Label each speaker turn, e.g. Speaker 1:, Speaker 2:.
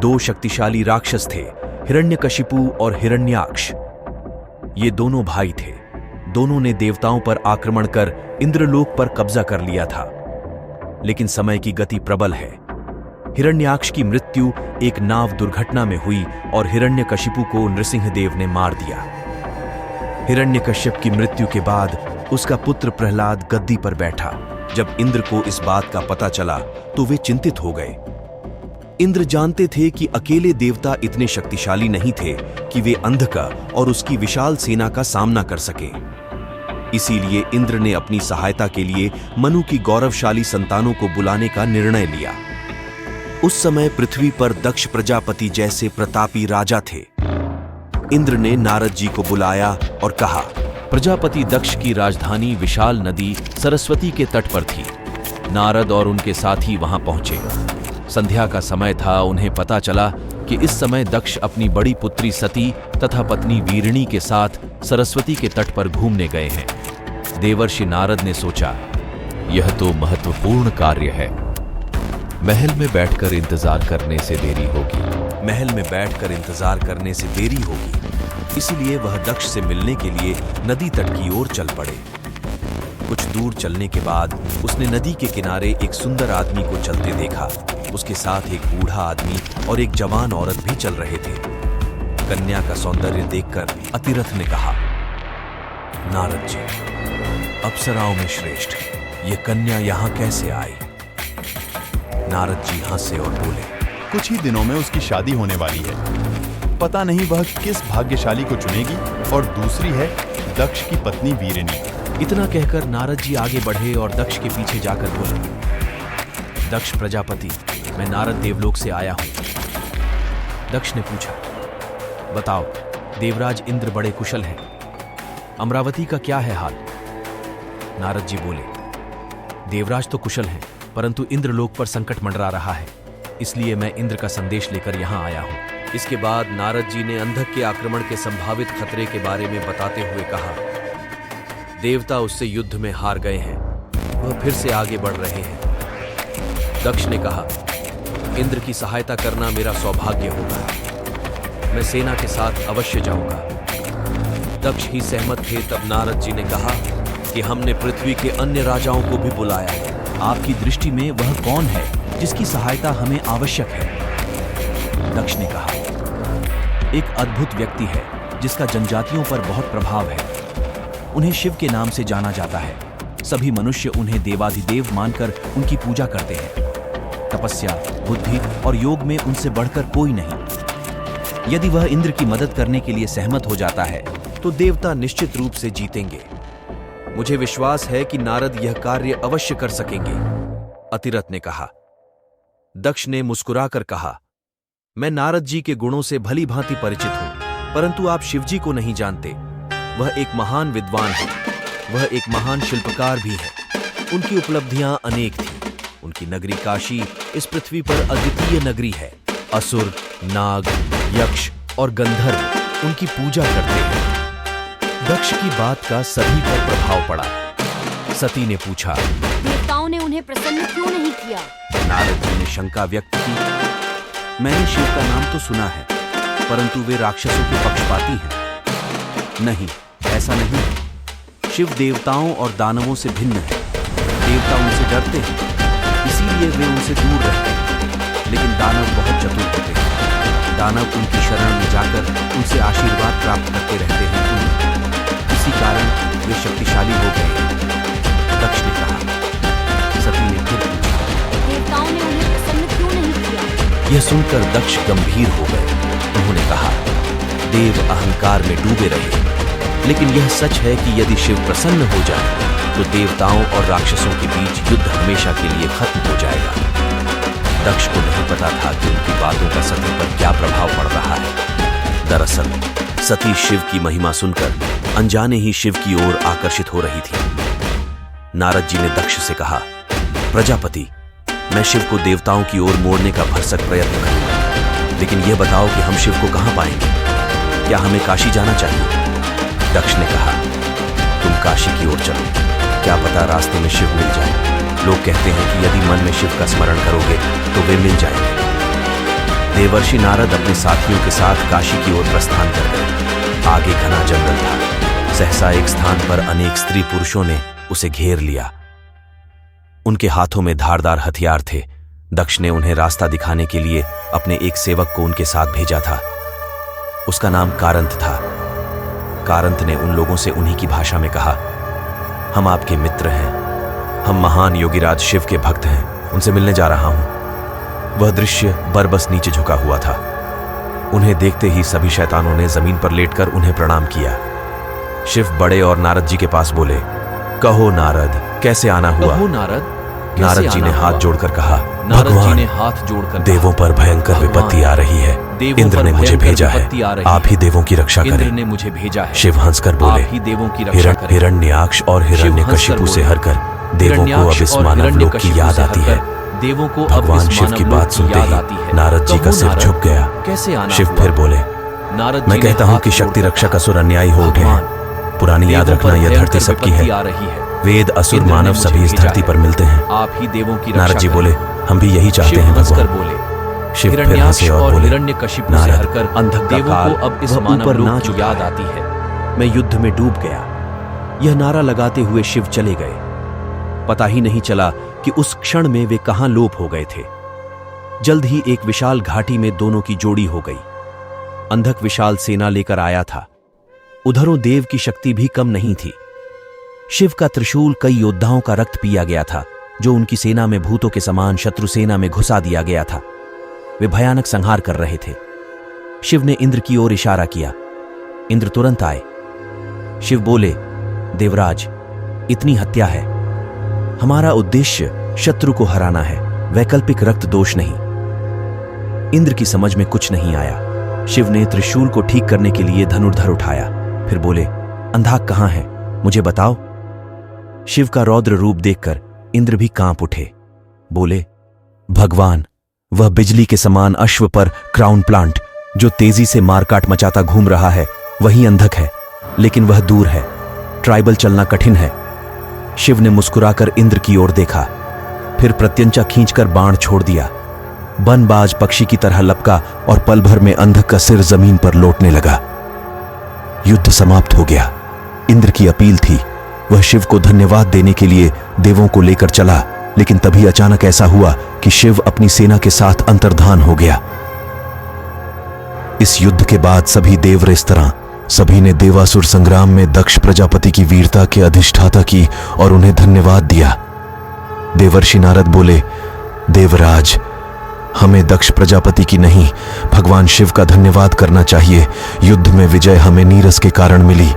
Speaker 1: दो शक्तिशाली राक्षस थे, हिरण्यकशिपु और हिरण्याक्ष। ये दोनों भाई थे। दोनों ने देवताओं पर आक्रमण कर इंद्रलोक पर कब्जा कर लिया था। लेकिन समय की गति प्रबल है। हिरण्याक्ष की मृत्यु एक नाव दुर्घटना में हुई और हिरण्यकशिपु को नृसिंहदेव ने मार दिया। हिरण्यकश्यप की मृत्यु के बाद उसका पुत्र प्रहलाद गद्दी पर बैठा। जब इंद्र को इस बात का पता चला तो वे चिंतित हो गए। इंद्र जानते थे कि अकेले देवता इतने शक्तिशाली नहीं थे कि वे अंधका और उसकी विशाल सेना का सामना कर सके। इसीलिए इंद्र ने अपनी सहायता के लिए मनु की गौरवशाली संतानों को बुलाने का निर्णय लिया। उस समय पृथ्वी पर दक्ष प्रजापति जैसे प्रतापी राजा थे। इंद्र ने नारद जी को बुलाया और कहा, प्रजापति दक्ष की राजधानी विशाल नदी सरस्वती के तट पर थी। नारद और उनके साथी वहां पहुंचे। संध्या का समय था। उन्हें पता चला कि इस समय दक्ष अपनी बड़ी पुत्री सती तथा पत्नी वीरिणी के साथ सरस्वती के तट पर घूमने गए हैं। देवर्षि नारद ने सोचा, यह तो महत्वपूर्ण कार्य है। महल में बैठकर इंतजार करने से देरी होगी। इसलिए वह दक्ष से मिलने के लिए नदी तट की ओर चल पड़े। कुछ दूर चलने के बाद उसने नदी के किनारे एक सुंदर आदमी को चलते देखा। उसके साथ एक बूढ़ा आदमी और एक जवान औरत भी चल रहे थे। कन्या का सौंदर्य देखकर अतिरथ ने कहा, नारद जी, अप्सराओं में श्रेष्ठ ये कन्या यहाँ कैसे आई? नारद जी हंसे और बोले,
Speaker 2: कुछ ही दिनों में उसकी शादी होने वाली है। पता नहीं वह किस भाग्यशाली को चुनेगी। और दूसरी है दक्ष की पत्नी वीरिणी।
Speaker 1: इतना कहकर नारद जी आगे बढ़े और दक्ष के पीछे जाकर बोले, दक्ष प्रजापति, मैं नारद देवलोक से आया हूं। दक्ष ने पूछा, बताओ, देवराज इंद्र बड़े कुशल हैं। अमरावती का क्या है हाल? नारद जी बोले, देवराज तो कुशल हैं, परंतु इंद्रलोक पर संकट मंडरा रहा है। इसलिए मैं इंद्र का संदेश लेकर यहां आया हूं। इसके बाद नारद जी ने अंधक के आक्रमण के संभावित खतरे के बारे में बताते हुए कहा, देवता उससे युद्ध में हार गए हैं। वह फिर से आगे बढ़ रहे हैं। दक्ष ने कहा, इंद्र की सहायता करना मेरा सौभाग्य होगा। मैं सेना के साथ अवश्य जाऊंगा। दक्ष ही सहमत थे। तब नारद जी ने कहा कि हमने पृथ्वी के अन्य राजाओं को भी बुलाया है। आपकी दृष्टि में वह कौन है जिसकी सहायता हमें आवश्यक है? दक्ष ने कहा, एक अद्भुत व्यक्ति है जिसका जनजातियों पर बहुत प्रभाव है। उन्हें शिव के नाम से जाना जाता है। सभी मनुष्य उन्हें देवाधिदेव मानकर उनकी पूजा करते हैं। तपस्या, बुद्धि और योग में उनसे बढ़कर कोई नहीं। यदि वह इंद्र की मदद करने के लिए सहमत हो जाता है तो देवता निश्चित रूप से जीतेंगे। मुझे विश्वास है कि नारद यह कार्य अवश्य कर सकेंगे। अतिरथ ने कहा। दक्ष ने मुस्कुराकर कहा, मैं नारद जी के गुणों से भली भांति परिचित हूं, परंतु आप शिवजी को नहीं जानते। वह एक महान विद्वान है। वह एक महान शिल्पकार भी है। उनकी उपलब्धियां अनेक थीं। उनकी नगरी काशी इस पृथ्वी पर अद्वितीय नगरी है। असुर, नाग, यक्ष और गंधर्व उनकी पूजा करते हैं। दक्ष की बात का सभी पर प्रभाव पड़ा। सती ने पूछा,
Speaker 3: देवताओं ने उन्हें प्रसन्न क्यों नहीं किया?
Speaker 1: नारद जी ने शंका व्यक्त की, मैंने शिव का नाम तो सुना है, परंतु वे राक्षसों के पक्षपाती हैं। नहीं, ऐसा नहीं है। शिव देवताओं और दानवों से भिन्न है। देवता उनसे डरते हैं, इसीलिए वे उनसे दूर रहते हैं। लेकिन दानव बहुत चतुर होते हैं। दानव उनकी शरण में जाकर उनसे आशीर्वाद प्राप्त करते रहते हैं। इसी कारण वे शक्तिशाली हो गए। दक्ष ने कहा। सती ने फिर पूछा,
Speaker 3: देवताओं ने उन्हें प्रसन्न क्यों नहीं किया?
Speaker 1: यह सुनकर दक्ष गंभीर हो गए। उन्होंने कहा, देव अहंकार में डूबे रहे, लेकिन यह सच है कि यदि शिव प्रसन्न हो जाए तो देवताओं और राक्षसों के बीच युद्ध हमेशा के लिए खत्म हो जाएगा। दक्ष को नहीं पता था कि उनकी बातों का सती पर क्या प्रभाव पड़ रहा है। दरअसल सती शिव की महिमा सुनकर अनजाने ही शिव की ओर आकर्षित हो रही थी। नारद जी ने दक्ष से कहा, प्रजापति, मैं शिव को देवताओं की ओर मोड़ने का भरसक प्रयत्न करूंगा, लेकिन यह बताओ कि हम शिव को कहां पाएंगे? क्या हमें काशी जाना चाहिए? दक्ष ने कहा, तुम काशी की ओर चलो, क्या पता रास्ते में शिव मिल जाए। लोग कहते हैं कि यदि मन में शिव का स्मरण करोगे तो वे मिल जाएंगे। देवर्षि नारद अपने साथियों के साथ काशी की ओर प्रस्थान कर गए। आगे घना जंगल था। सहसा एक स्थान पर अनेक स्त्री पुरुषों ने उसे घेर लिया। उनके हाथों में धारदार हथियार थे। दक्ष ने उन्हें रास्ता दिखाने के लिए अपने एक सेवक को उनके साथ भेजा था। उसका नाम कारंत था। कारंत ने उन लोगों से उन्हीं की भाषा में कहा, हम आपके मित्र हैं। हम महान योगीराज शिव के भक्त हैं। उनसे मिलने जा रहा हूं। वह दृश्य बरबस नीचे झुका हुआ था। उन्हें देखते ही सभी शैतानों ने जमीन पर लेटकर उन्हें प्रणाम किया। शिव बड़े और नारद जी के पास बोले, कहो नारद, कैसे आना हुआ?
Speaker 4: कहो नारद,
Speaker 1: नारद जी ने हाथ जोड़कर कहा,
Speaker 4: नारद जी
Speaker 1: भगवान,
Speaker 4: ने हाथ जोड़कर
Speaker 1: देवों पर भयंकर
Speaker 4: भगवान,
Speaker 1: विपत्ति आ रही है।
Speaker 4: देवों
Speaker 1: इंद्र
Speaker 4: पर
Speaker 1: ने मुझे
Speaker 4: भयंकर
Speaker 1: भेजा है।
Speaker 4: विपत्ति आ रही
Speaker 1: आप ही देवों की रक्षा
Speaker 4: इंद्र
Speaker 1: करें।
Speaker 4: ने मुझे भेजा है।
Speaker 1: शिव हंसकर बोले,
Speaker 4: आप ही देवों की रक्षा करें।
Speaker 1: हिरण्याक्ष और हिरण्यकशिपु से हरकर देवों को अब इस मानव लोक की याद आती है।
Speaker 4: देवों को
Speaker 1: भगवान शिव की बात सुनते ही नारद जी का सिर झुक गया।
Speaker 4: कैसे आना
Speaker 1: शिव
Speaker 4: हुआ?
Speaker 1: फिर बोले,
Speaker 4: नारद
Speaker 1: मैं
Speaker 4: जी ने
Speaker 1: कहता हूँ
Speaker 4: हाथ
Speaker 1: कि शक्ति
Speaker 4: जोड़कर
Speaker 1: रक्षक
Speaker 4: कहा,
Speaker 1: असुर अन्यायी हो उठे हैं।
Speaker 4: भगवान,
Speaker 1: पुरानी याद
Speaker 4: देवों
Speaker 1: रखना,
Speaker 4: पर
Speaker 1: यह
Speaker 4: भयंकर
Speaker 1: धरती सबकी
Speaker 4: विपत्ति
Speaker 1: है।
Speaker 4: आ रही है।
Speaker 1: वेद असुर
Speaker 4: इंद्र ने
Speaker 1: मानव
Speaker 4: मुझे
Speaker 1: सभी इस
Speaker 4: भेजा
Speaker 1: धरती
Speaker 4: है।
Speaker 1: पर मिलते हैं।
Speaker 4: आप ही देवों की
Speaker 1: नारद
Speaker 4: रक्षा
Speaker 1: जी
Speaker 4: करें।
Speaker 1: बोले, हम भी यही चाहते
Speaker 4: शिव
Speaker 1: हैं
Speaker 4: हंसकर
Speaker 1: भगवान।
Speaker 4: बोले,
Speaker 1: शिव फिर
Speaker 4: हिरण्याक्ष
Speaker 1: हंसे और
Speaker 4: और
Speaker 1: बोले,
Speaker 4: हिरण्यकशिपु से
Speaker 1: नारद,
Speaker 4: हरकर
Speaker 1: अंधक का
Speaker 4: देवों
Speaker 1: काल
Speaker 4: को अब इस
Speaker 1: वह
Speaker 4: मानव
Speaker 1: ऊपर
Speaker 4: लोक
Speaker 1: ना
Speaker 4: की
Speaker 1: चुका
Speaker 4: याद
Speaker 1: है।
Speaker 4: आती है।
Speaker 1: मैं युद्ध में डूब गया। यह नारा लगाते हुए शिव चले गए। पता ही नहीं चला कि उस क्षण में वे कहां लोप हो गए थे। जल्द ही एक विशाल घाटी में दोनों की जोड़ी हो गई। अंधक विशाल सेना लेकर आया था। उधरों देव की शक्ति भी कम नहीं थी। शिव का त्रिशूल कई योद्धाओं का रक्त पिया गया था, जो उनकी सेना में भूतों के समान शत्रु सेना में घुसा दिया गया था। वे भयानक संहार कर रहे थे। शिव ने इंद्र की ओर इशारा किया। इंद्र तुरंत आए। शिव बोले, देवराज, इतनी हत्या है। हमारा उद्देश्य शत्रु को हराना है, वैकल्पिक रक्त दोष नहीं। इंद्र की समझ में कुछ नहीं आया। शिव ने त्रिशूल को ठीक करने के लिए धनुर्धर उठाया। फिर बोले, अंधाक कहां है, मुझे बताओ। शिव का रौद्र रूप देखकर इंद्र भी कांप उठे। बोले, भगवान, वह बिजली के समान अश्व पर क्राउन प्लांट जो तेजी से मारकाट मचाता घूम रहा है, वही अंधक है, लेकिन वह दूर है। ट्राइबल चलना कठिन है। शिव ने मुस्कुराकर इंद्र की ओर देखा, फिर प्रत्यंचा खींचकर बाण छोड़ दिया। बनबाज पक्षी की तरह लपका और पल भर में अंधक का सिर जमीन पर लौटने लगा। युद्ध समाप्त हो गया। इंद्र की अपील थी। वह शिव को धन्यवाद देने के लिए देवों को लेकर चला, लेकिन तभी अचानक ऐसा हुआ कि शिव अपनी सेना के साथ अंतर्धान हो गया। इस युद्ध के बाद सभी देव रेस्तरां, सभी ने देवासुर संग्राम में दक्ष प्रजापति की वीरता के अधिष्ठाता की और उन्हें धन्यवाद दिया। देवर्षि नारद बोले, देवराज, हमें दक्ष प्रजापति की नहीं, भगवान शिव का धन्यवाद करना चाहिए। युद्ध में विजय हमें नीरस के कारण मिली,